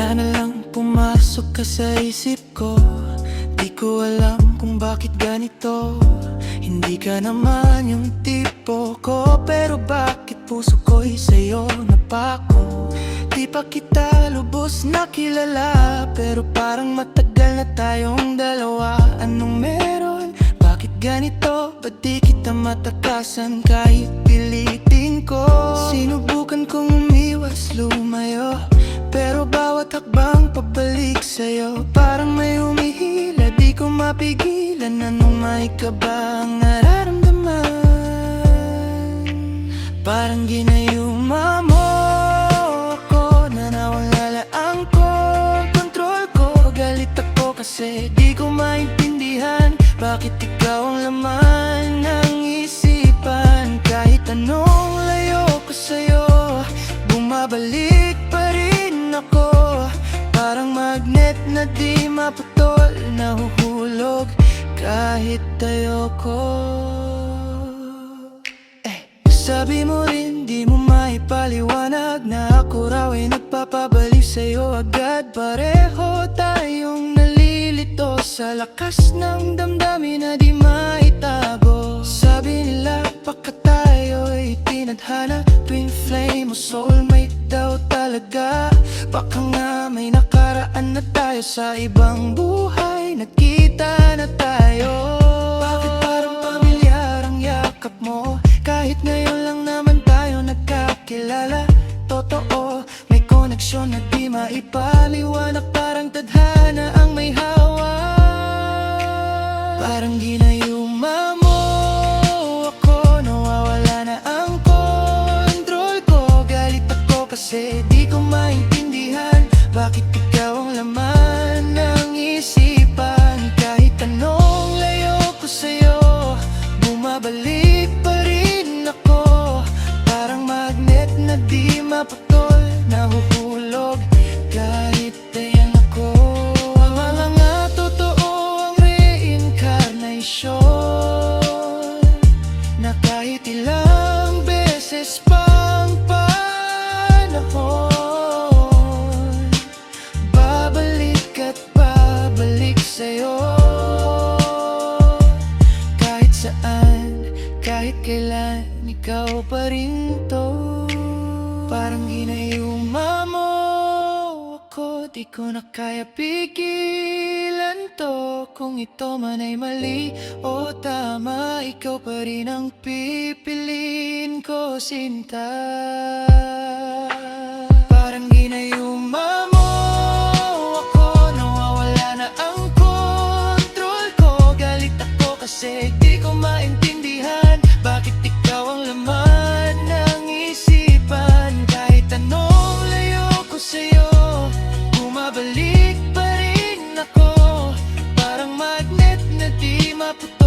Bigla na lang pumasok ka sa isip ko. Di ko alam kung bakit ganito. Hindi ka naman yung tipo ko, pero bakit puso ko'y sa'yo napako? Di pa kita lubos na kilala, pero parang matagal na tayong dalawa. Anong meron? Bakit ganito? Ba't di kita matakasan kahit pilitin ko? Sinubukan kong umiwas, lumayo, pero bawat hakbang pabalik sa'yo parang may humihila. Di ko mapigilan, anong may kaba ang nararamdaman. Parang ginayuma mo ako, nanawala ang kontrol ko. Galit ako kasi di ko maintindihan bakit ikaw ang laman ng isipan. Kahit anong layo ko sa'yo, bumabalik pa rin ako. Parang magnet na di maputol, nahuhulog kahit ayoko. Sabi mo rin di mo maipaliwanag na ako raw ay nagpapabaliw sa'yo agad. Pareho tayong nalilito sa lakas ng damdamin na di maitago. Sabi nila baka tayo'y tinadhana, twin flame o soulmate daw talaga. Baka nga may nakaraan na tayo sa ibang buhay, nagkita na tayo. Bakit parang pamilyar ang yakap mo? Kahit ngayon lang naman tayo nagkakilala. Totoo, may koneksyon na di maipaliwanag. Parang tadhana ang may hawak. Parang ginayuma mo ako, nawawala na ang kontrol ko. Galit ako kasi di ko maintindihan bakit ikaw ang laman ng isipan. Kahit anong layo ko sa'yo, bumabalik pa rin ako. Parang magnet na di maputol, nahuhulog kahit ayan ako. Mga nga totoo ang reincarnation, na kahit ilang beses pang panahon, babalik at babalik sa'yo. Kahit saan, kahit kailan, ikaw pa rin to. Parang ginayuma mo ako, di ko na kaya pigilan to. Kung ito man ay mali o tama, ikaw pa rin ang pipiliin ko, sinta. Parang ginayuma mo ako, nawawala na ang kontrol ko. Galit ako kasi di ko maintindihan bakit ikaw ang laman ng isipan. Kahit anong layo ko sa'yo, bumabalik pa rin ako. Parang magnet na di maputol,